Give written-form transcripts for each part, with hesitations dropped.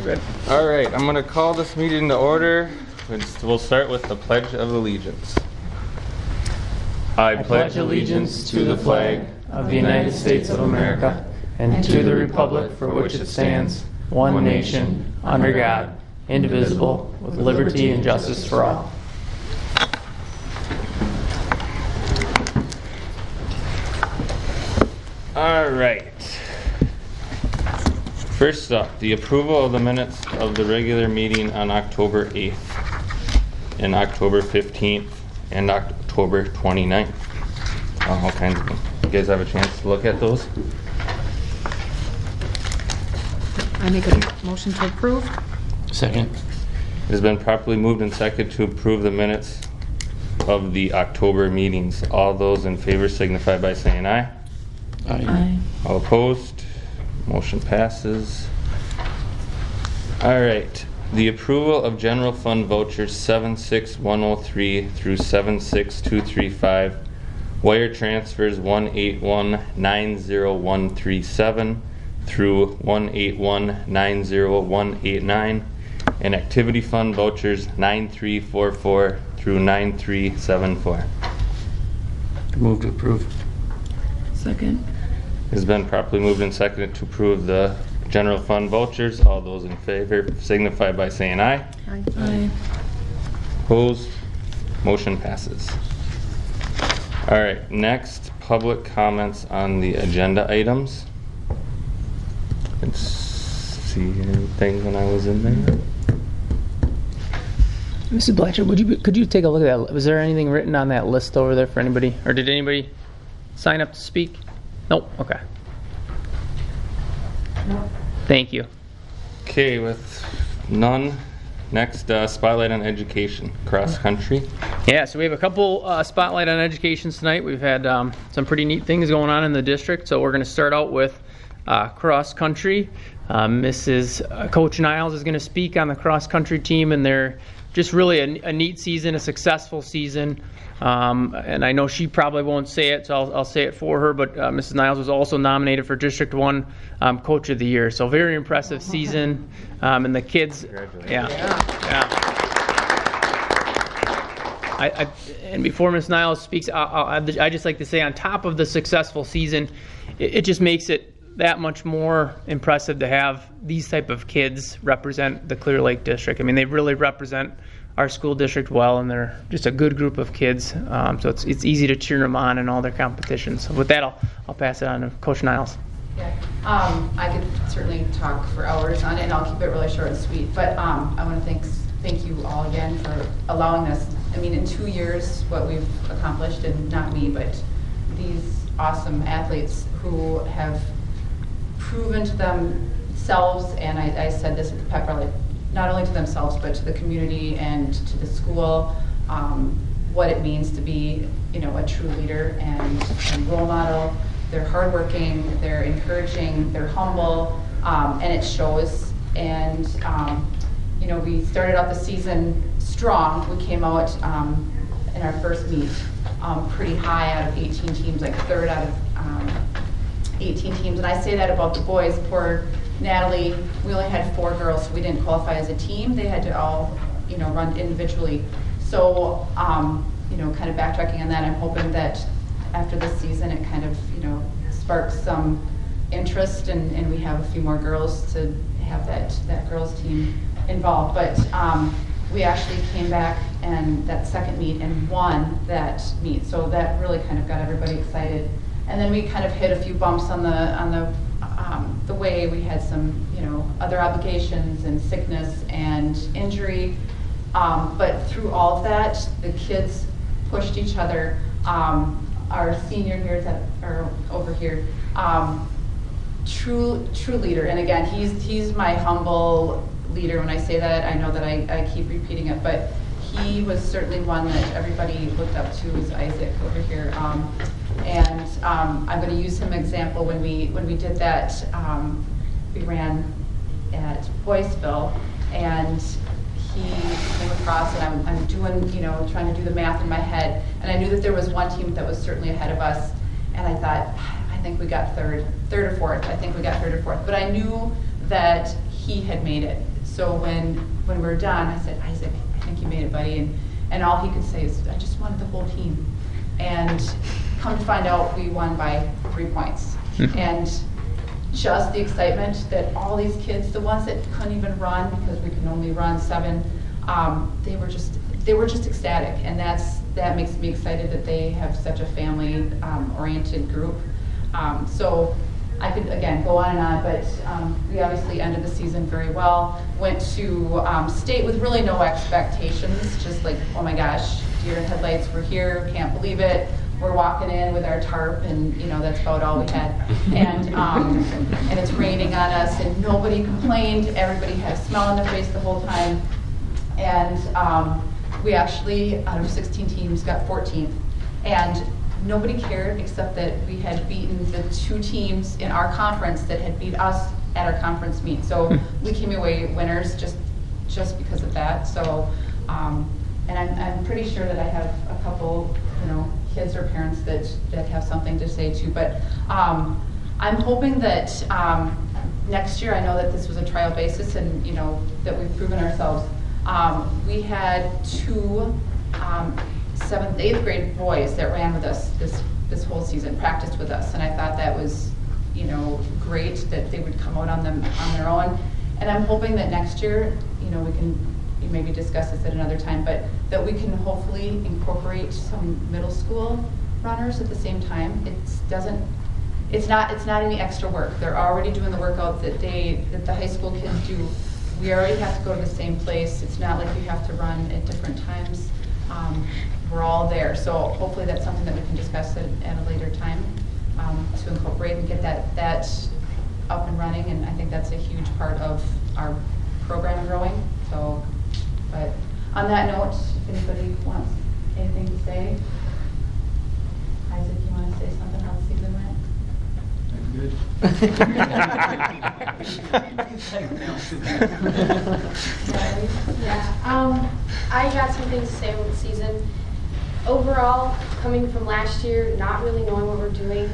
Good. All right, I'm going to call this meeting to order. We'll start with the Pledge of Allegiance. I pledge allegiance to the flag of the United States of America and to the republic for which it stands, one nation, under God, indivisible, with liberty and justice for all. All right. First up, the approval of the minutes of the regular meeting on October 8th and October 15th and October 29th. All kinds of them. You guys have a chance to look at those? I make a motion to approve. Second. It has been properly moved and seconded to approve the minutes of the October meetings. All those in favor signify by saying aye. Aye. All opposed? Motion passes. All right. The approval of general fund vouchers 76103 through 76235, wire transfers 181-90137 through 181-90189, and activity fund vouchers 9344 through 9374. Move to approve. Second. It has been properly moved and seconded to approve the general fund vouchers. All those in favor signify by saying aye. Aye. Aye. Opposed? Motion passes. All right, next, public comments on the agenda items. Let's see anything when I was in there. Mrs. Blatcher, could you take a look at that? Was there anything written on that list over there for anybody? Or did anybody sign up to speak? Nope. Okay. No. Thank you. Okay, with none, next, spotlight on education, cross country. Yeah, so we have a couple spotlight on education tonight. We've had some pretty neat things going on in the district. So we're going to start out with cross country. Coach Niles is going to speak on the cross country team, and they're just really a neat season, a successful season. And I know she probably won't say it, so I'll say it for her, but Mrs. Niles was also nominated for District 1 Coach of the Year. So very impressive season. And the kids, yeah. And before Ms. Niles speaks, I just like to say, on top of the successful season, it just makes it that much more impressive to have these type of kids represent the Clear Lake District. I mean, they really represent our school district well, and they're just a good group of kids. So it's easy to cheer them on in all their competitions. So with that, I'll pass it on to Coach Niles. Yeah, I could certainly talk for hours on it, and I'll keep it really short and sweet. But I want to thank you all again for allowing this. I mean, in 2 years, what we've accomplished, and not me, but these awesome athletes who have proven to themselves, and I said this at the pep rally, not only to themselves but to the community and to the school, what it means to be, a true leader and role model. They're hardworking, they're encouraging, they're humble, and it shows. And we started out the season strong. We came out in our first meet pretty high out of 18 teams, like third out of 18 teams. And I say that about the boys. Poor Natalie, we only had 4 girls, so we didn't qualify as a team. They had to all, run individually. So, kind of backtracking on that, I'm hoping that after this season it kind of, sparks some interest, and we have a few more girls to have that girls team involved. But we actually came back and that second meet and won that meet. So that really kind of got everybody excited. And then we kind of hit a few bumps on the way. We had some, other obligations and sickness and injury. But through all of that, the kids pushed each other. Our senior here that are over here, true leader. And again, he's my humble leader. When I say that, I know that I keep repeating it, but he was certainly one that everybody looked up to, was Isaac over here. And I'm going to use him example. When we did that, we ran at Boyceville, and he came across, and I'm doing, trying to do the math in my head, and I knew that there was one team that was certainly ahead of us, and I thought, I think we got third or fourth. I think we got third or fourth, but I knew that he had made it. So when we were done, I said, Isaac, I think you made it, buddy. And all he could say is, I just wanted the whole team. And come to find out, we won by 3 points. And just the excitement that all these kids, the ones that couldn't even run because we can only run 7, they were just ecstatic, and that makes me excited that they have such a family oriented group. So I could again go on and on, but we obviously ended the season very well. Went to state with really no expectations, just like, oh my gosh, deer in headlights, we're here, can't believe it. We're walking in with our tarp, and that's about all we had. And it's raining on us, and nobody complained. Everybody had a smile on their face the whole time. And we actually, out of 16 teams, got 14th. And nobody cared except that we had beaten the 2 teams in our conference that had beat us at our conference meet. So we came away winners just because of that. So, and I'm pretty sure that I have a couple, kids or parents that have something to say too. But I'm hoping that next year, I know that this was a trial basis, and that we've proven ourselves. We had 2 7th, 8th grade boys that ran with us this whole season, practiced with us, and I thought that was great that they would come out on their own. And I'm hoping that next year, we can maybe discuss this at another time, but that we can hopefully incorporate some middle school runners at the same time. It's not any extra work. They're already doing the workout that the high school kids do. We already have to go to the same place. It's not like we have to run at different times. We're all there. So hopefully that's something that we can discuss at a later time to incorporate and get that up and running. And I think that's a huge part of our program growing. So, but on that note, if anybody wants anything to say, Isaac, you want to say something how the season went? Good. Yeah, I got some things to say about the season. Overall, coming from last year, not really knowing what we're doing,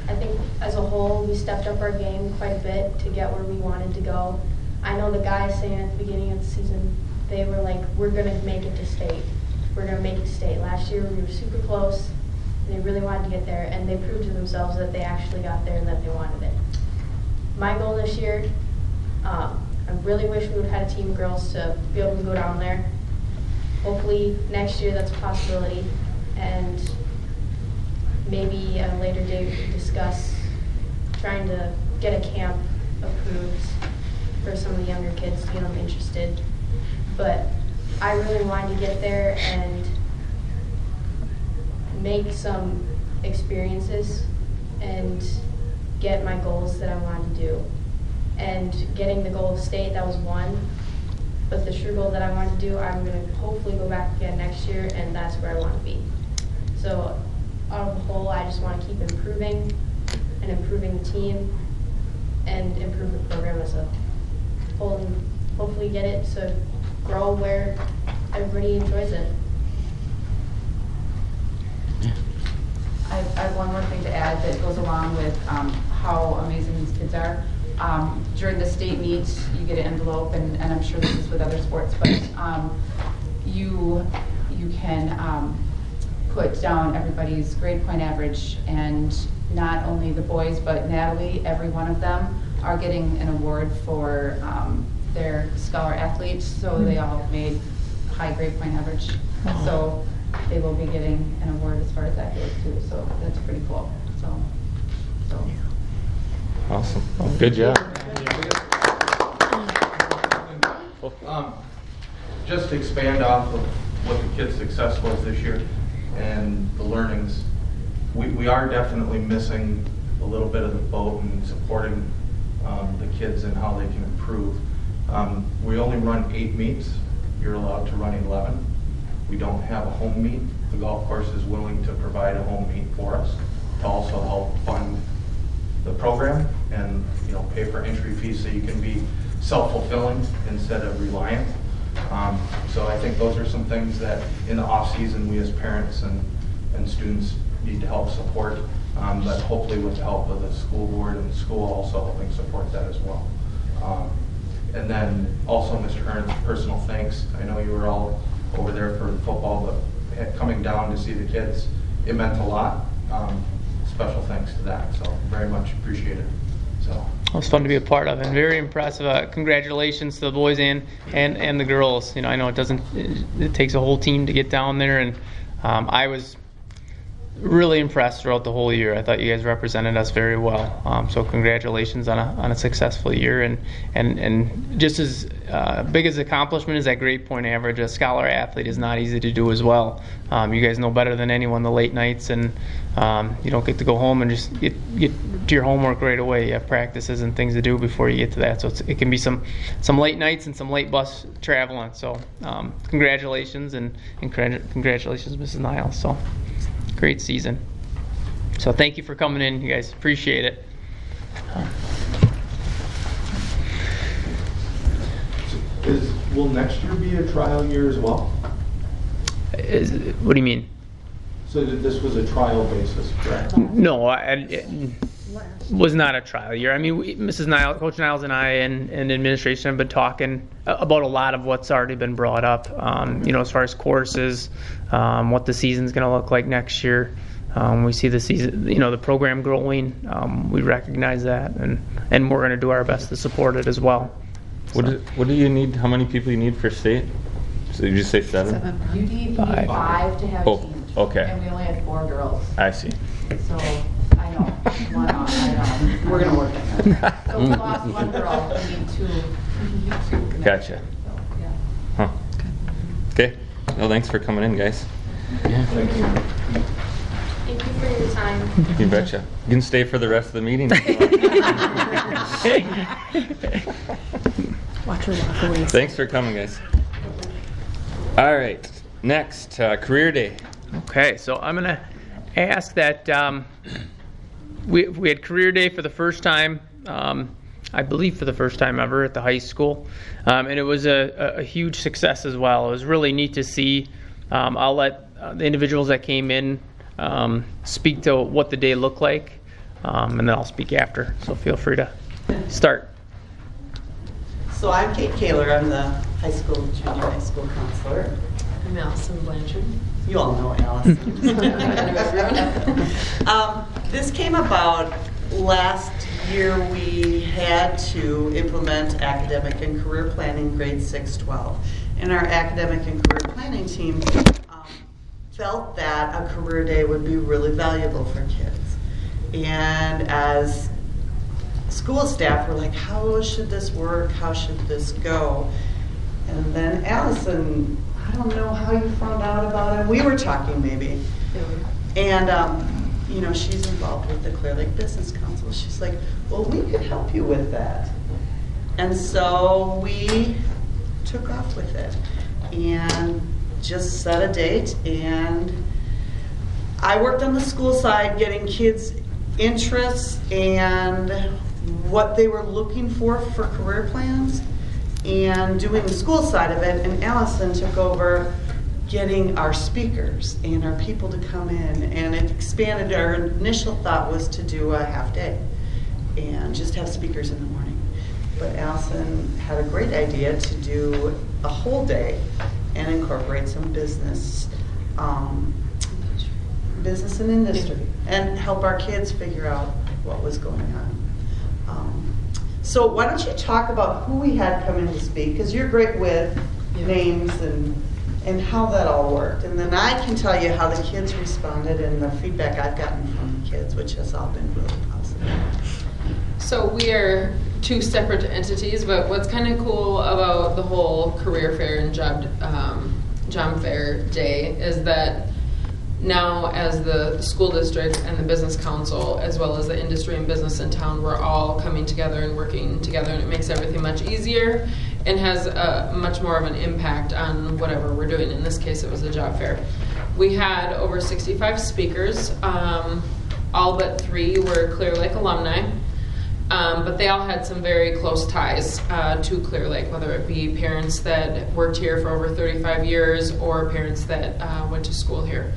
I think as a whole, we stepped up our game quite a bit to get where we wanted to go. I know the guys saying at the beginning of the season, they were like, we're going to make it to state. We're going to make it to state. Last year, we were super close. They really wanted to get there, and they proved to themselves that they actually got there and that they wanted it. My goal this year, I really wish we would have had a team of girls to be able to go down there. Hopefully next year that's a possibility, and maybe at a later date we can discuss trying to get a camp approved for some of the younger kids to get them interested. But I really wanted to get there and make some experiences and get my goals that I wanted to do. And getting the goal of state, that was one. But the true goal that I wanted to do, I'm going to hopefully go back again next year, and that's where I want to be. So out of the whole, I just want to keep improving and improving the team and improve the program as a whole, and hopefully get it to grow where everybody enjoys it. I have one more thing to add that goes along with how amazing these kids are. During the state meet, you get an envelope, and I'm sure this is with other sports, but you can put down everybody's grade point average, and not only the boys, but Natalie, every one of them are getting an award for their scholar athletes, so they all made high grade point average. So they will be getting an award as far as that goes too, so that's pretty cool. So. Awesome. Good job. Just to expand off of what the kids' success was this year and the learnings, we are definitely missing a little bit of the boat in supporting the kids and how they can improve. We only run 8 meets. You're allowed to run 11. We don't have a home meet. The golf course is willing to provide a home meet for us to also help fund the program and pay for entry fees so you can be self-fulfilling instead of reliant. So I think those are some things that in the off-season we as parents and students need to help support, but hopefully with the help of the school board and the school also helping support that as well. And then also Mr. Hearn's personal thanks. I know you were all over there for football, but coming down to see the kids, it meant a lot. Special thanks to that, so very much appreciated. So It was fun to be a part of, and very impressive. Congratulations to the boys and the girls. I know it takes a whole team to get down there, and I was really impressed throughout the whole year. I thought you guys represented us very well. So congratulations on a successful year, and just as big as accomplishment as that grade point average. A scholar athlete is not easy to do as well. You guys know better than anyone the late nights, and you don't get to go home and just get to your homework right away. You have practices and things to do before you get to that. So it can be some late nights and some late bus traveling. So congratulations and congratulations, Mrs. Niles. So great season. So thank you for coming in, you guys. Appreciate it. Will next year be a trial year as well? What do you mean? So that this was a trial basis, correct? No, it was not a trial year. I mean, Mrs. Niles, Coach Niles and I and administration have been talking about a lot of what's already been brought up, as far as courses, what the season's going to look like next year. We see the season, the program growing. We recognize that, and we're going to do our best to support it as well. What do you need? How many people you need for state? So did you say 7? You need 5 to have Oh, teams. okay. And we only had 4 girls. I see. So, I know, one off, I know. We're gonna work on that. So we lost 1 girl, we need 2. Gotcha. So, yeah. Huh. Okay. Well, thanks for coming in, guys. Yeah. Thank you. Thank you for your time. You betcha. You can stay for the rest of the meeting. Watch her walk away. Thanks for coming, guys. All right. Next, career day. Okay, so I'm going to ask that we had career day for the first time, I believe for the first time ever at the high school, and it was a huge success as well. It was really neat to see. I'll let the individuals that came in speak to what the day looked like, and then I'll speak after. So feel free to start. So I'm Kate Kaler. I'm the junior high school counselor. I'm Allison Blanchard. You all know Allison. This came about last year. We had to implement academic and career planning grades 6-12. And our academic and career planning team felt that a career day would be really valuable for kids. And as school staff were like, how should this work? How should this go? And then Allison, I don't know how you found out about it. We were talking maybe. And, she's involved with the Clear Lake Business Council. She's like, well, we could help you with that. And so we took off with it and just set a date. And I worked on the school side, getting kids' interests and what they were looking for career plans, and doing the school side of it. And Allison took over getting our speakers and our people to come in, and it expanded. Our initial thought was to do a half day and just have speakers in the morning. But Allison had a great idea to do a whole day and incorporate some business and industry, and help our kids figure out what was going on. So why don't you talk about who we had come in to speak, because you're great with names and how that all worked. And then I can tell you how the kids responded and the feedback I've gotten from the kids, which has all been really positive. So we are 2 separate entities, but what's kind of cool about the whole career fair and job fair day is that now, as the school district and the business council, as well as the industry and business in town, we're all coming together and working together, and it makes everything much easier and has much more of an impact on whatever we're doing. In this case, it was a job fair. We had over 65 speakers. All but 3 were Clear Lake alumni, but they all had some very close ties to Clear Lake, whether it be parents that worked here for over 35 years or parents that went to school here.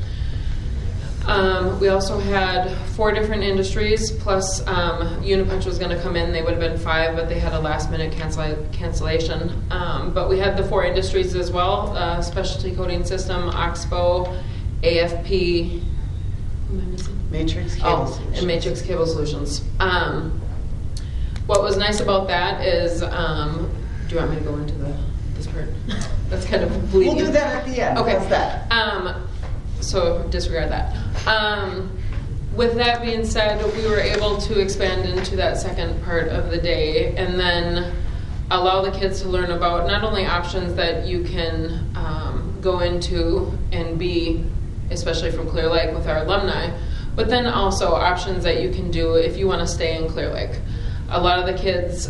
We also had 4 different industries, plus Unipunch was going to come in. They would have been 5, but they had a last-minute cancellation. But we had the 4 industries as well, Specialty Coating System, Oxbow, AFP, who am I missing? Matrix Cable Solutions. And Matrix Cable Solutions. What was nice about that is, do you want me to go into this part? That's kind of bleeding. We'll do that at the end. Okay. How's that? So disregard that. With that being said, we were able to expand into that second part of the day and then allow the kids to learn about not only options that you can go into and be, especially from Clear Lake with our alumni, but then also options that you can do if you want to stay in Clear Lake. A lot of the kids,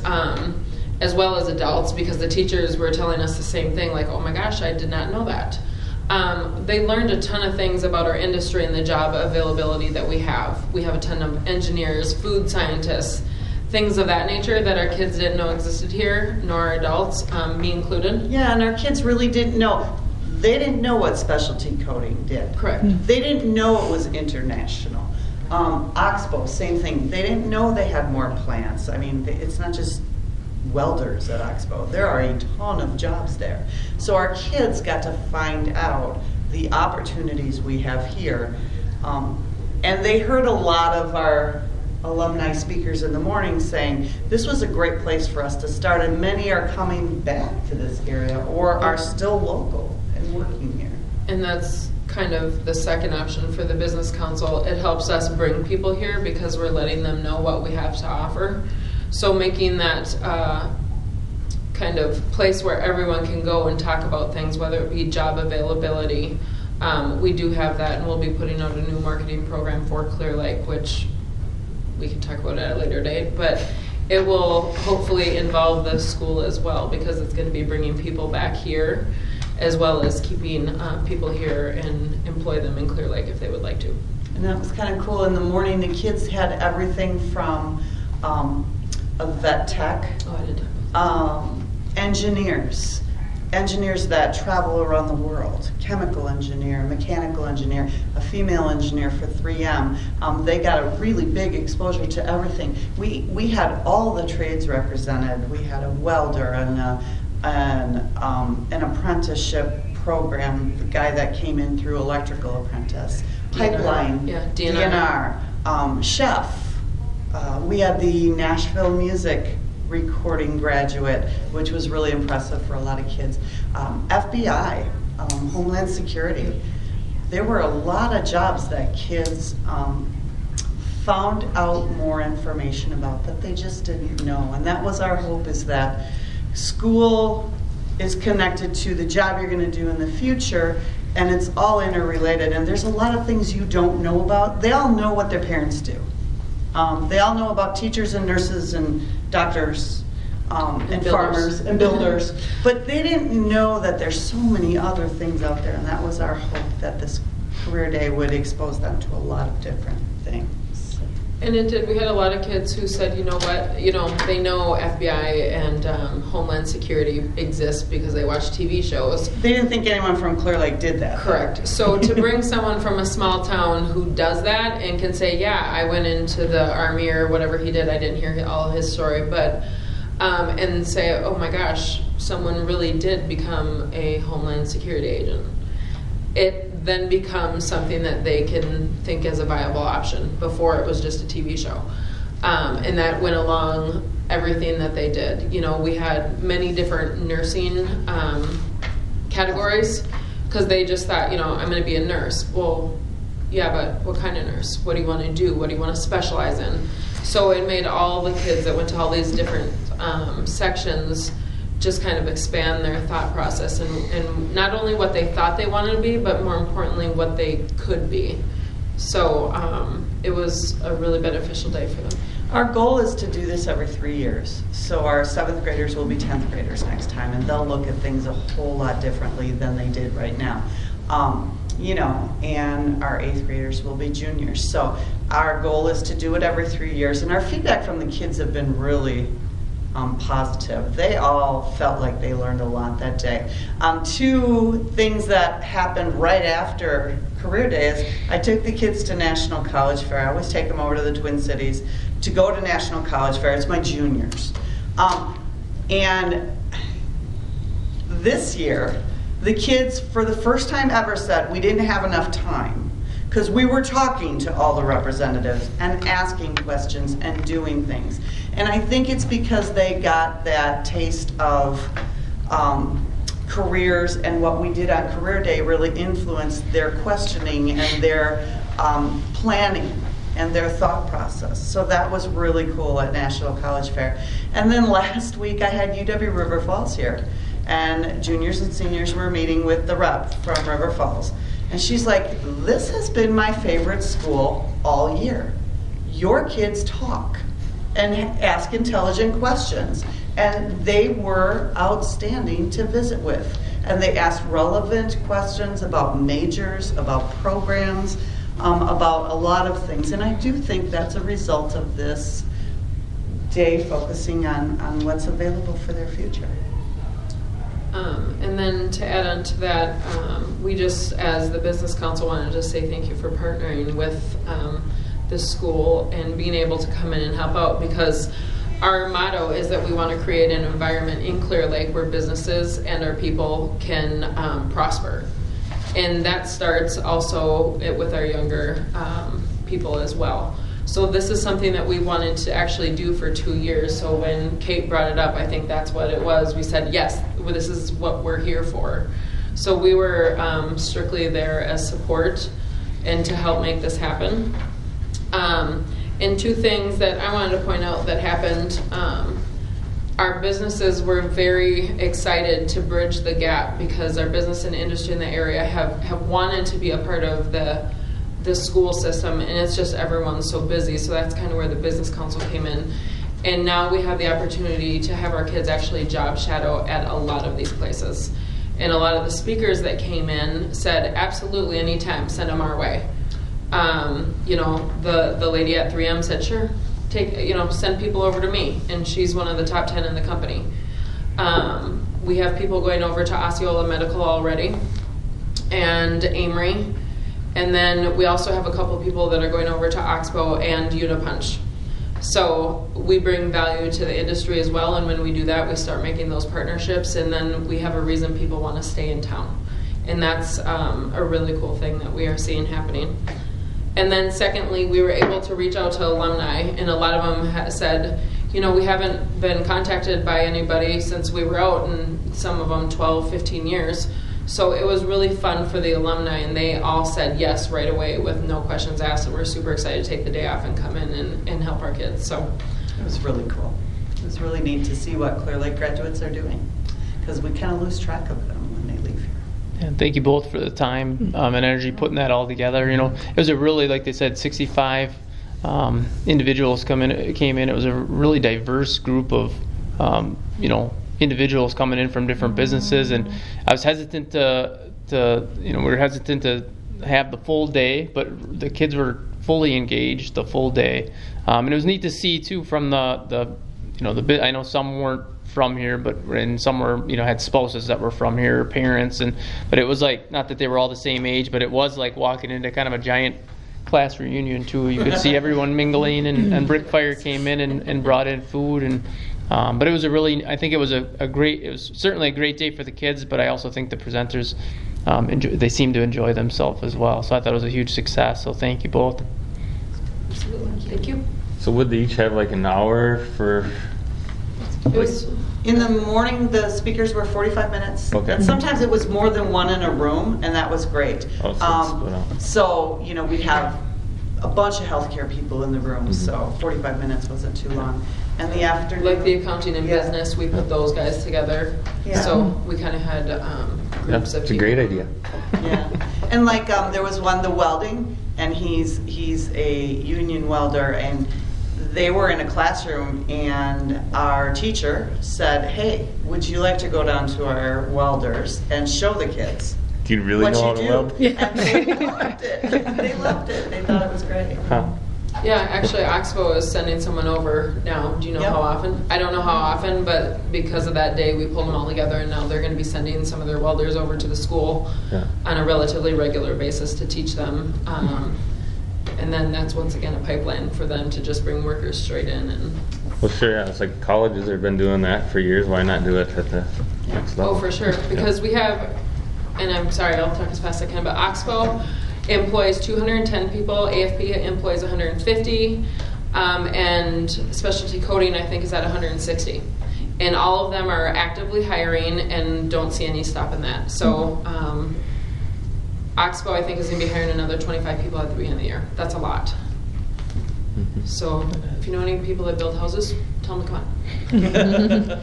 as well as adults, because the teachers were telling us the same thing, like, oh my gosh, I did not know that. They learned a ton of things about our industry and the job availability that we have. We have a ton of engineers, food scientists, things of that nature that our kids didn't know existed here, nor our adults, me included. Yeah, and our kids really didn't know. They didn't know what specialty coating did. Correct. They didn't know it was international. Oxbow, same thing. They didn't know they had more plants. I mean, it's not just welders at Oxbow. There are a ton of jobs there. So our kids got to find out the opportunities we have here. And they heard a lot of our alumni speakers in the morning saying, this was a great place for us to start, and many are coming back to this area or are still local and working here. And that's kind of the second option for the Business Council. It helps us bring people here because we're letting them know what we have to offer. So making that kind of place where everyone can go and talk about things, whether it be job availability. We do have that, and we'll be putting out a new marketing program for Clear Lake, which we can talk about at a later date, but it will hopefully involve the school as well, because it's going to be bringing people back here as well as keeping people here and employ them in Clear Lake if they would like to. And that was kind of cool. In the morning, the kids had everything from a vet tech, engineers that travel around the world, chemical engineer, mechanical engineer, a female engineer for 3M. They got a really big exposure to everything. We had all the trades represented. We had a welder and an apprenticeship program, the guy that came in through electrical apprentice, pipeline, DNR, chef. We had the Nashville music recording graduate, which was really impressive for a lot of kids. FBI, Homeland Security. There were a lot of jobs that kids found out more information about that they just didn't know. And that was our hope, is that school is connected to the job you're going to do in the future, and it's all interrelated. And there's a lot of things you don't know about. They all know what their parents do. They all know about teachers and nurses and doctors and farmers and builders, but they didn't know that there's so many other things out there, and that was our hope, that this career day would expose them to a lot of different things. And it did. We had a lot of kids who said, you know what, they know FBI and Homeland Security exist because they watch TV shows. They didn't think anyone from Clear Lake did that. Correct. So to bring someone from a small town who does that and can say, yeah, I went into the Army or whatever he did, I didn't hear all his story, but and say, oh my gosh, someone really did become a Homeland Security agent. It then becomes something that they can think as a viable option. Before it was just a TV show. And that went along everything that they did. We had many different nursing categories, because they just thought, I'm going to be a nurse. Well, yeah, but what kind of nurse? What do you want to do? What do you want to specialize in? So it made all the kids that went to all these different sections just kind of expand their thought process and not only what they thought they wanted to be, but more importantly, what they could be. So it was a really beneficial day for them. Our goal is to do this every 3 years. So our 7th graders will be 10th graders next time, and they'll look at things a whole lot differently than they did right now. And our 8th graders will be juniors. So our goal is to do it every 3 years, and our feedback from the kids have been really positive. They all felt like they learned a lot that day. Two things that happened right after Career Day is I took the kids to National College Fair. I always take them over to the Twin Cities to go to National College Fair. It's my juniors. And this year, the kids, for the first time ever, said we didn't have enough time because we were talking to all the representatives and asking questions and doing things. And I think it's because they got that taste of careers, and what we did on Career Day really influenced their questioning and their planning and their thought process. So that was really cool at National College Fair. And then last week I had UW River Falls here, and juniors and seniors were meeting with the rep from River Falls. And she's like, this has been my favorite school all year. Your kids talk and ask intelligent questions. And they were outstanding to visit with. And they asked relevant questions about majors, about programs, about a lot of things. And I do think that's a result of this day focusing on what's available for their future. And then to add on to that, we just, as the Business Council, wanted to say thank you for partnering with this school and being able to come in and help out, because our motto is that we want to create an environment in Clear Lake where businesses and our people can prosper. And that starts also with our younger people as well. So this is something that we wanted to actually do for 2 years. So when Kate brought it up, I think that's what it was. We said, yes, this is what we're here for. So we were strictly there as support and to help make this happen. And two things that I wanted to point out that happened, our businesses were very excited to bridge the gap, because our business and industry in the area have wanted to be a part of the school system, and it's just everyone's so busy. So that's kind of where the Business Council came in. And now we have the opportunity to have our kids actually job shadow at a lot of these places. And a lot of the speakers that came in said, absolutely, anytime, send them our way. The lady at 3M said, sure, send people over to me. And she's one of the top 10 in the company. We have people going over to Osceola Medical already, and Amory. And then we also have a couple people that are going over to Oxbow and Unipunch. So we bring value to the industry as well, and when we do that, we start making those partnerships, and then we have a reason people want to stay in town. And that's a really cool thing that we are seeing happening. And then secondly, we were able to reach out to alumni, and a lot of them said, we haven't been contacted by anybody since we were out, and some of them 12, 15 years. So it was really fun for the alumni, and they all said yes right away with no questions asked, and we're super excited to take the day off and come in and help our kids. So it was really cool. It was really neat to see what Clear Lake graduates are doing, because we kind of lose track of them when they leave here. And thank you both for the time and energy putting that all together. It was a really, like they said, 65 individuals came in. It was a really diverse group of individuals coming in from different businesses, and I was hesitant we were hesitant to have the full day, but the kids were fully engaged the full day, and it was neat to see too from the I know some weren't from here, and some were had spouses that were from here, parents, but it was like, not that they were all the same age, but it was like walking into kind of a giant class reunion too. You could see everyone mingling, and Brickfire came in and brought in food, and but it was I think it was it was certainly a great day for the kids, but I also think the presenters, they seemed to enjoy themselves as well. So I thought it was a huge success. So thank you both. Absolutely. Thank you. So would they each have like an hour for? It was in the morning. The speakers were 45 minutes. Okay. And sometimes it was more than one in a room, and that was great. Oh, so we have a bunch of healthcare people in the room, so 45 minutes wasn't too long. And the afternoon, like the accounting and business, we put those guys together. Yeah. So we kind of had groups of it's a people. great idea. Yeah, and there was one, the welding, and he's a union welder, and they were in a classroom, and our teacher said, hey, would you like to go down to our welders and show the kids Do you really what know how you to do? weld? And they loved it. They loved it. They thought it was great. Huh. Yeah, actually, Oxbow is sending someone over now. Do you know Yep. how often? I don't know how often, but because of that day, we pulled them all together, and now they're going to be sending some of their welders over to the school Yeah. on a relatively regular basis to teach them. And then that's once again a pipeline for them to just bring workers straight in. And Well, sure, yeah, it's like colleges have been doing that for years. Why not do it at the next level? oh, for sure, because we have, and I'm sorry, I'll talk as fast as I can, but Oxbow employs 210 people, AFP employs 150, and specialty coding I think is at 160. And all of them are actively hiring and don't see any stop in that. So Oxbow I think is going to be hiring another 25 people at the beginning of the year. That's a lot. So if you know any people that build houses, tell them to come on.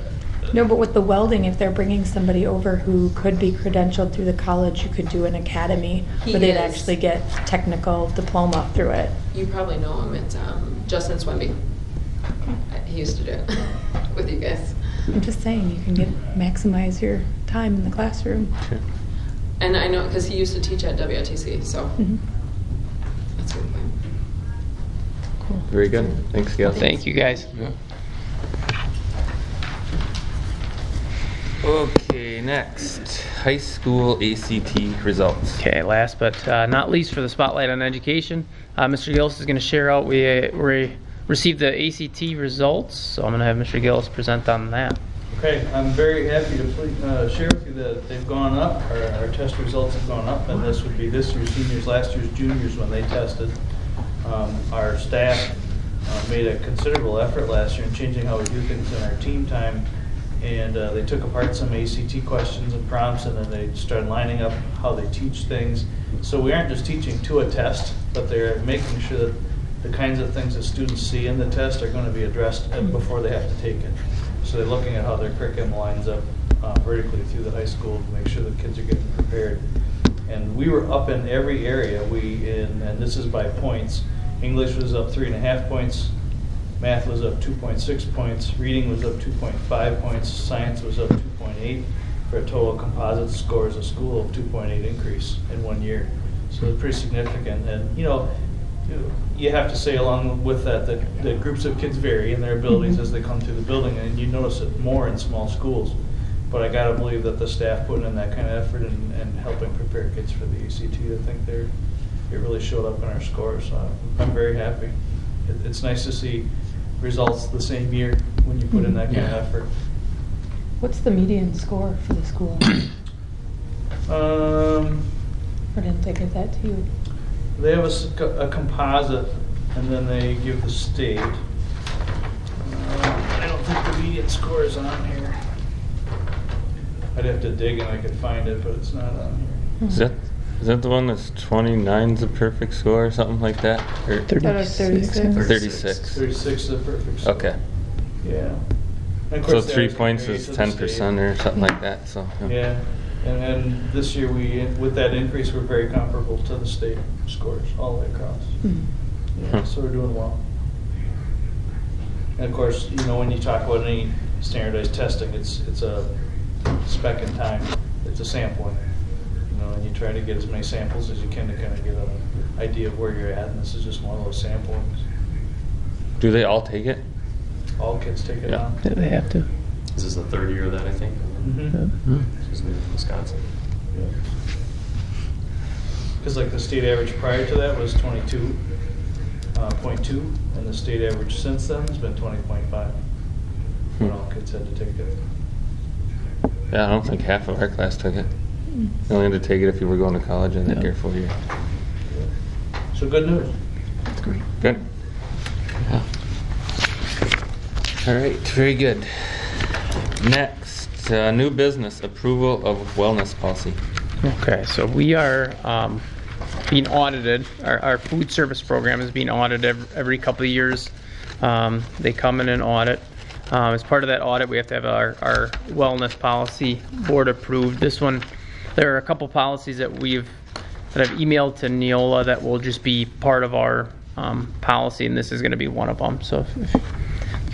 No, but with the welding, if they're bringing somebody over who could be credentialed through the college, you could do an academy He where they'd is. actually get technical diploma through it. You probably know him. It's Justin Swemby. He used to do it with you guys. I'm just saying, you can maximize your time in the classroom. Sure. And I know because he used to teach at WITC, so Mhm. that's a good plan. Very good. Thanks, Gail. Thank you, guys. Yeah. Okay, next, high school ACT results. Okay, last but not least for the Spotlight on Education, Mr. Gillis is going to share out, we received the ACT results, so I'm going to have Mr. Gillis present on that. Okay, I'm very happy to share with you that they've gone up, our test results have gone up, and this would be this year's seniors, last year's juniors when they tested. Our staff made a considerable effort last year in changing how we do things in our team time, and they took apart some ACT questions and prompts, and then they started lining up how they teach things. So we aren't just teaching to a test, but they're making sure that the kinds of things that students see in the test are going to be addressed before they have to take it. So they're looking at how their curriculum lines up vertically through the high school to make sure that kids are getting prepared. And we were up in every area. And this is by points. English was up 3.5 points. Math was up 2.6 points. Reading was up 2.5 points. Science was up 2.8 for a total composite score as a school of 2.8 increase in 1 year. So it's pretty significant. And you have to say along with that that groups of kids vary in their abilities as they come through the building, and you notice it more in small schools. But I gotta believe that the staff putting in that kind of effort and helping prepare kids for the ACT, I think it really showed up in our scores. So I'm very happy. It's nice to see results the same year when you put in that kind of effort. What's the median score for the school? Or didn't they give that to you? They have a composite, and then they give the state. I don't think the median score is on here. I'd have to dig and I could find it, but it's not on here. Is that the one that's 29's a perfect score or something like that? Or 36. 36. 36 is a perfect score. Okay. Yeah. And of So course, they 3 always points compare it is to the 10% state. or something like that. So Yeah. And this year, with that increase, we're very comparable to the state scores all the way across. Yeah, so we're doing well. And of course, when you talk about any standardized testing, it's a spec in time. It's a sampling. And you try to get as many samples as you can to kind of get an idea of where you're at. And this is just one of those samplings. do they all take it? All kids take it Yeah. on. Yeah, they have to. This is the third year of that, I think. Mm-hmm. This is in Wisconsin. Because like the state average prior to that was 22.2, and the state average since then has been 20.5 when all kids had to take it. Yeah, I don't think half of our class took it. You only had to take it if you were going to college, I think, Yeah. or 4 year. So good news. That's great. Good. Yeah. All right, very good. Next, new business, approval of wellness policy. Okay, so we are being audited. Our food service program is being audited every couple of years. They come in and audit. As part of that audit, we have to have our wellness policy board approved. This one, there are a couple policies that I've emailed to Neola that will just be part of our policy, and this is going to be one of them. So if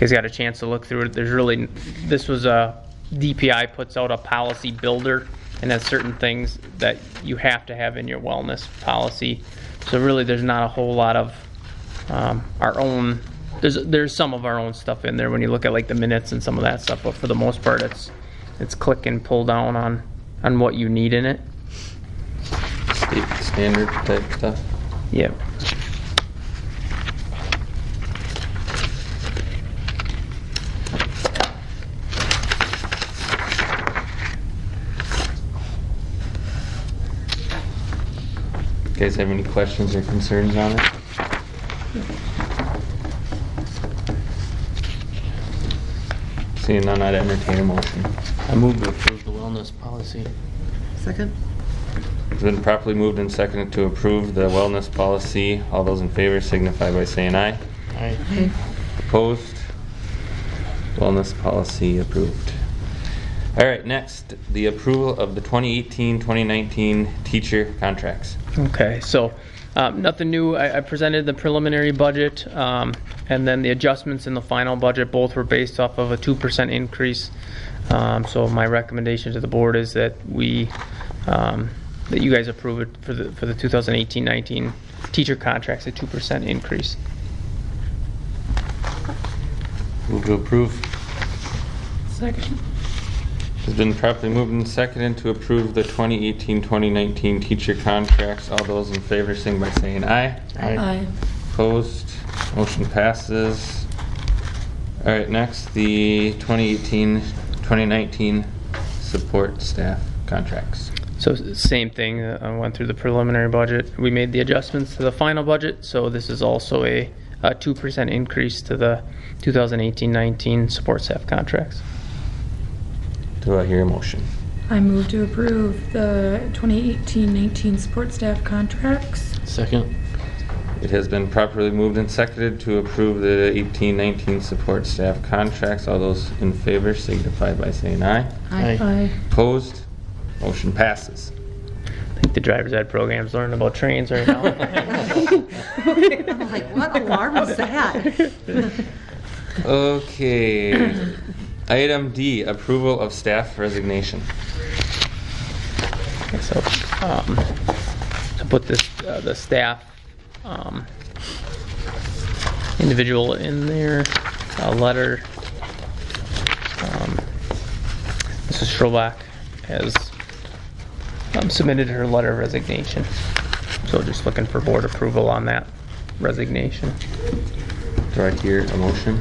you guys got a chance to look through it, this was a DPI puts out a policy builder and has certain things that you have to have in your wellness policy. So really there's not a whole lot of our own. There's some of our own stuff in there when you look at like the minutes and some of that stuff, but for the most part, it's click and pull down on what you need in it. State standard type stuff. Yep. You guys have any questions or concerns on it? Seeing none, I'd entertain a motion. I move to approve the wellness policy. Second? It's been properly moved and seconded to approve the wellness policy. All those in favor signify by saying aye. Aye. Opposed? Wellness policy approved. All right, next, the approval of the 2018-2019 teacher contracts. Okay, so nothing new. I presented the preliminary budget, and then the adjustments in the final budget both were based off of a 2% increase. So my recommendation to the board is that that you guys approve it for the 2018-19 teacher contracts, a 2% increase. Move to approve. Second. It's been properly moved and seconded to approve the 2018-2019 teacher contracts. All those in favor sing by saying aye. Aye. Opposed? Motion passes. All right, next, the 2018-2019 support staff contracts. So same thing, I went through the preliminary budget. We made the adjustments to the final budget, so this is also a 2% increase to the 2018-19 support staff contracts. Do I hear a motion? I move to approve the 2018-19 support staff contracts. Second. It has been properly moved and seconded to approve the 18-19 support staff contracts. All those in favor signify by saying aye. Aye. Opposed? Motion passes. I think the driver's ed program's learning about trains right now. I'm like, what alarm is that? Okay. Item D, approval of staff resignation. Okay, so to put this the staff individual in there, a letter. Mrs. Strobach has submitted her letter of resignation. So just looking for board approval on that resignation. Do I hear a motion?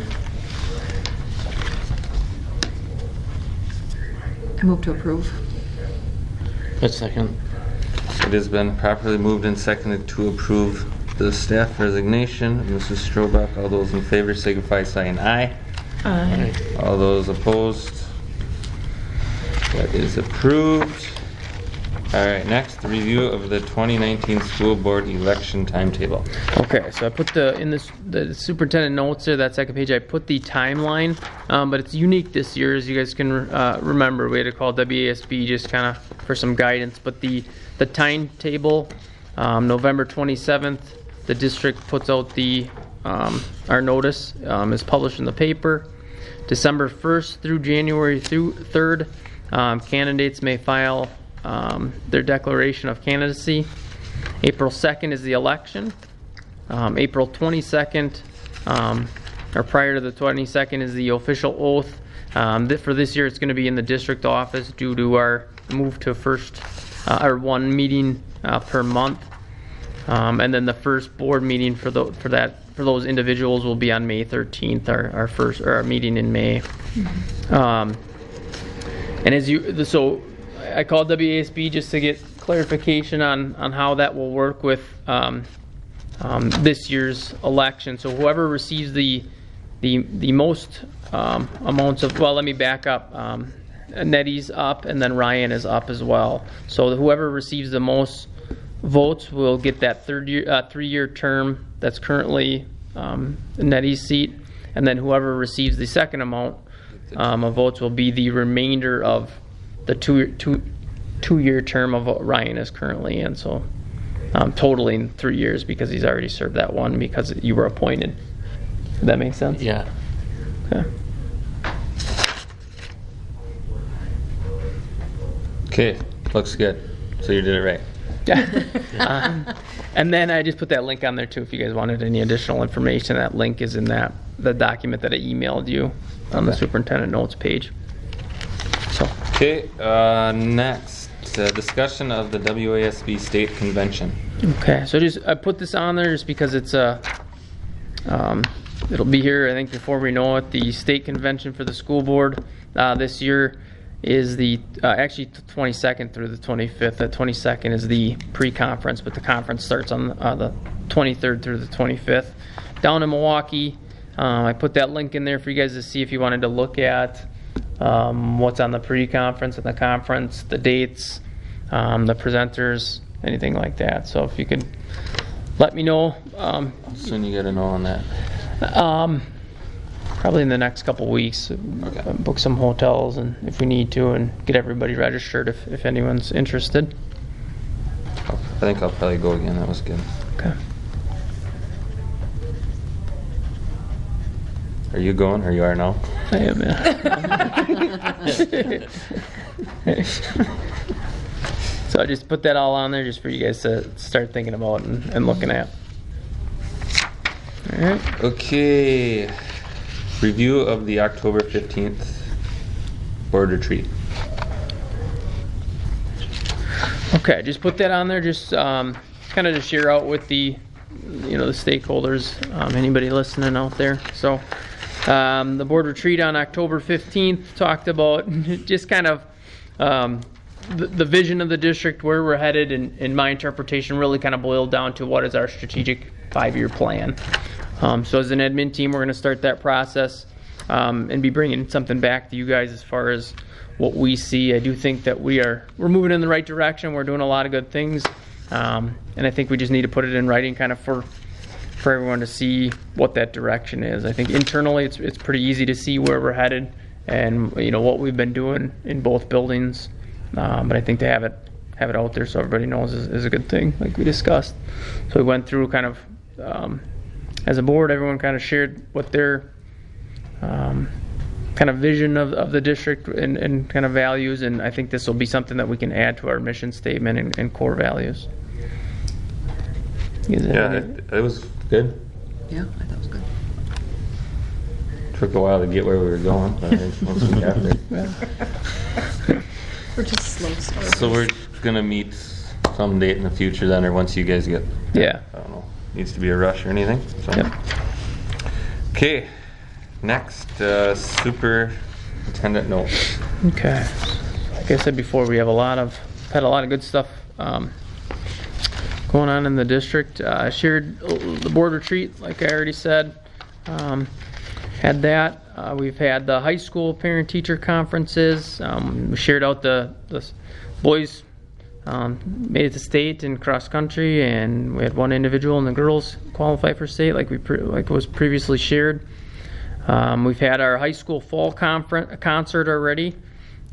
I move to approve. A second. It has been properly moved and seconded to approve the staff resignation. Mrs. Strobach, all those in favor signify by saying aye. Aye. All those opposed? That is approved. All right, next, the review of the 2019 school board election timetable. Okay, so I put the superintendent notes there, that second page, I put the timeline, but it's unique this year, as you guys can remember. We had to call WASB just kind of for some guidance, but the timetable, November 27th, the district puts out our notice, is published in the paper. December 1st through January 3rd, candidates may file their declaration of candidacy. April 2nd is the election. April 22nd, or prior to the 22nd, is the official oath. For this year, it's going to be in the district office due to our move to one meeting per month. And then the first board meeting for those individuals will be on May 13th, our meeting in May. And so I called WASB just to get clarification on how that will work with this year's election. So whoever receives the most amounts of, well, let me back up. Nettie's up, and then Ryan is up as well. So whoever receives the most votes will get that 3-year term that's currently Nettie's seat, and then whoever receives the second amount of votes will be the remainder of the two-year term of what Ryan is currently in. So totaling 3 years, because he's already served that one because you were appointed. Does that make sense? Yeah. Okay. Okay, looks good. So you did it right. And then I just put that link on there too if you guys wanted any additional information. That link is in the document that I emailed you on the superintendent notes page. So. Okay, next, discussion of the WASB state convention. Okay, so I put this on there just because it's it'll be here, I think, before we know it. The state convention for the school board this year is the actually 22nd through the 25th. The 22nd is the pre-conference, but the conference starts on the 23rd through the 25th down in Milwaukee. I put that link in there for you guys to see if you wanted to look at what's on the pre-conference and the conference, the dates, the presenters, anything like that. So if you could let me know. Soon you get a know on that. Probably in the next couple weeks. Okay. Book some hotels and if we need to, and get everybody registered if anyone's interested. I think I'll probably go again. That was good. Okay. Are you going or you are now? I am, yeah. So I just put that all on there just for you guys to start thinking about and looking at. All right. Okay. Review of the October 15th board retreat. Okay, just put that on there, just kind of to share out with the stakeholders, anybody listening out there. So the board retreat on October 15th talked about just kind of the vision of the district, where we're headed, and in my interpretation really kind of boiled down to what is our strategic 5-year plan. So as an admin team, we're going to start that process and be bringing something back to you guys as far as what we see. I do think that we're moving in the right direction. We're doing a lot of good things, and I think we just need to put it in writing, kind of for everyone to see what that direction is. I think internally, it's pretty easy to see where we're headed, and what we've been doing in both buildings. But I think to have it out there so everybody knows is a good thing, like we discussed. So we went through kind of as a board, everyone kind of shared what their kind of vision of the district and kind of values, and I think this will be something that we can add to our mission statement and core values. Yeah, it was good. Yeah, I thought it was good. Took a while to get where we were going, but once we got there. We're just slow starters. So we're gonna meet some date in the future then, or once you guys get. Yeah. I don't know. Needs to be a rush or anything. So. Yep. Okay. Next, superintendent notes. Okay. Like I said before, we have had a lot of good stuff going on in the district. Shared the board retreat, like I already said. Had that. We've had the high school parent-teacher conferences. We shared out the boys made it to state in cross country, and we had one individual in the girls qualify for state, like was previously shared. We've had our high school fall concert already.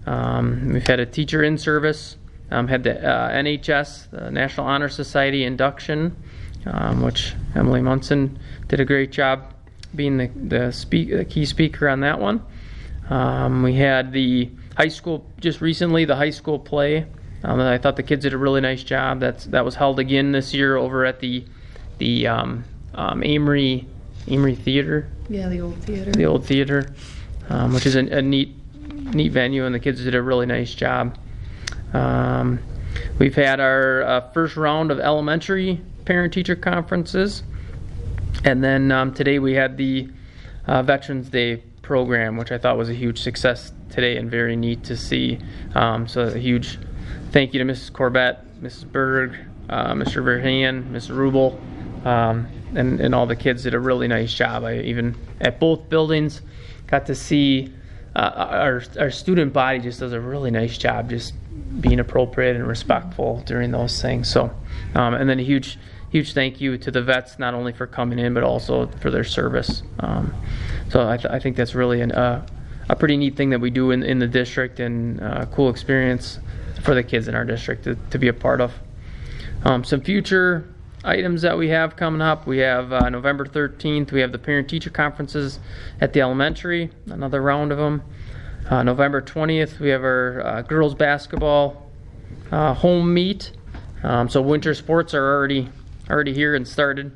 We've had a teacher in service. Had the NHS, the National Honor Society induction, which Emily Munson did a great job being the key speaker on that one. We had the high school, just recently, the high school play. I thought the kids did a really nice job. That was held again this year over at the Amory Theater. Yeah, the old theater. The old theater, which is a neat venue, and the kids did a really nice job. We've had our first round of elementary parent-teacher conferences, and then today we had the Veterans Day program, which I thought was a huge success today and very neat to see. So a huge thank you to Mrs. Corbett, Mrs. Berg, Mr. Verheyen, Mrs. Rubel, and all the kids did a really nice job. I even at both buildings got to see our student body just does a really nice job just being appropriate and respectful during those things. So, and then a huge thank you to the vets, not only for coming in, but also for their service. So I think that's really a pretty neat thing that we do in the district, and a cool experience for the kids in our district to be a part of. Some future items that we have coming up. We have November 13th, we have the parent-teacher conferences at the elementary, another round of them. November 20th, we have our girls basketball home meet So winter sports are already here and started.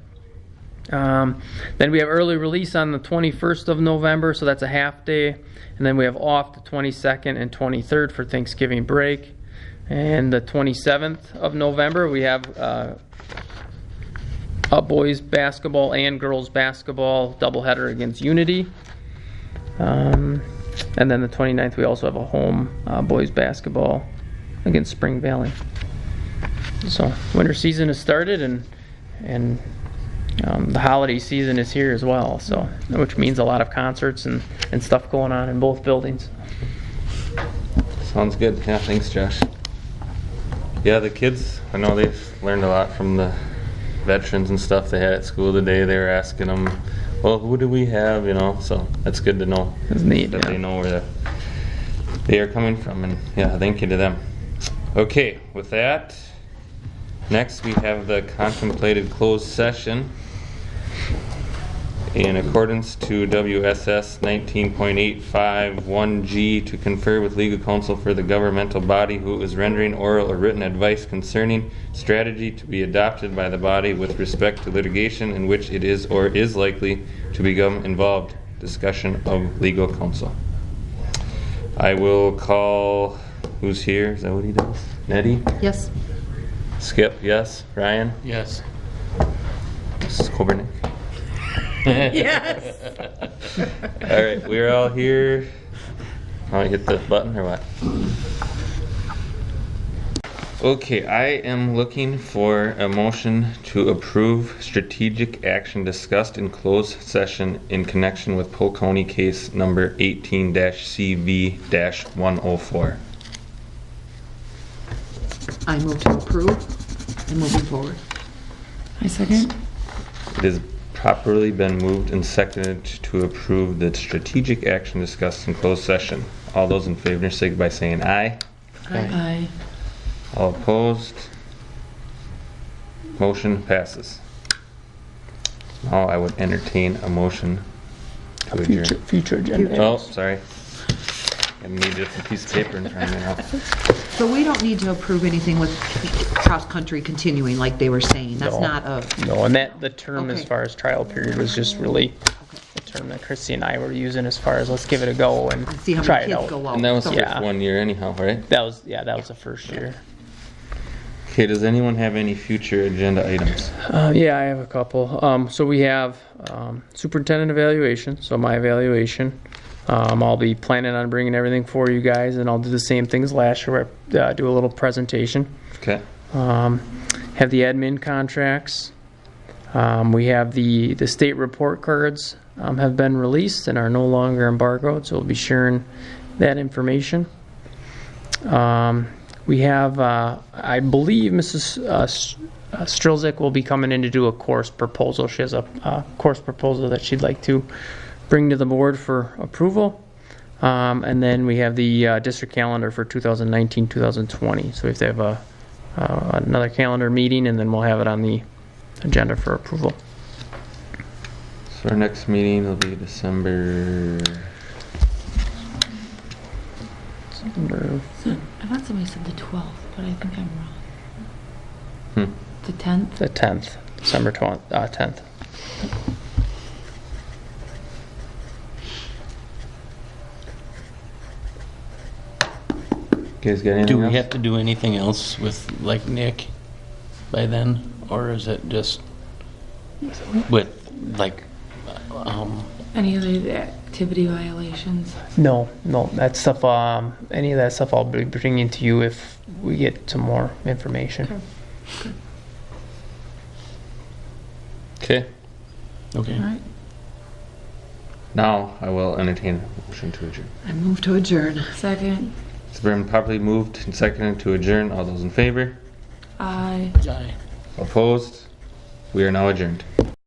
Then we have early release on the 21st of November, so that's a half day. And then we have off the 22nd and 23rd for Thanksgiving break. And the 27th of November, we have a boys basketball and girls basketball doubleheader against Unity. And then the 29th, we also have a home boys basketball against Spring Valley. So winter season has started, and the holiday season is here as well. So, which means a lot of concerts and stuff going on in both buildings. Sounds good. Yeah, thanks, Josh. Yeah, the kids, I know they've learned a lot from the veterans and stuff they had at school today. They were asking them, well, who do we have, you know? So that's good to know. It's neat, that they know where they are coming from. And yeah, thank you to them. Okay, with that, next we have the contemplated closed session. In accordance to WSS 19.851G, to confer with legal counsel for the governmental body who is rendering oral or written advice concerning strategy to be adopted by the body with respect to litigation in which it is or is likely to become involved. Discussion of legal counsel. I will call, who's here? Is that what he does? Nettie? Yes. Skip, yes. Ryan? Yes. Mrs. Kobernick? Yes. All right, we're all here. I hit the button or what? Okay, I am looking for a motion to approve strategic action discussed in closed session in connection with Polk County case number 18-CV-104. I move to approve and moving forward. I second. It has properly been moved and seconded to approve the strategic action discussed in closed session. All those in favor signify by saying aye. Aye. All opposed? Motion passes. Now I would entertain a motion to adjourn. Future agenda. Oh, sorry. I need just a piece of paper in front of me now. So we don't need to approve anything with cross-country continuing like they were saying. That's not a... No, and that the term as Okay. far as trial period was just really the term that Christy and I were using as far as let's give it a go and See how try many it kids out. go out. And that was So- just 1 year anyhow, right? That was the first year. Okay, does anyone have any future agenda items? Yeah, I have a couple. So we have superintendent evaluation, so my evaluation. I'll be planning on bringing everything for you guys, and I'll do the same things last year, where I do a little presentation. Okay. Have the admin contracts. We have the state report cards have been released and are no longer embargoed, so we'll be sharing that information. We have, I believe Mrs. Strilzik will be coming in to do a course proposal. She has a course proposal that she'd like to bring to the board for approval. And then we have the district calendar for 2019-2020. So we have to have another calendar meeting, and then we'll have it on the agenda for approval. So our next meeting will be December... I thought somebody said the 12th, but I think I'm wrong. The 10th? The 10th, December 10th. You guys got anything Do we else? have to do anything else with, like, Nick by then? Or is it just with, like, Any other activity violations? No, that stuff, any of that stuff I'll be bringing to you if we get some more information. Okay. okay. All right. Now I will entertain a motion to adjourn. I move to adjourn. Second. It's been properly moved and seconded to adjourn. All those in favor? Aye. Aye. Opposed? We are now adjourned.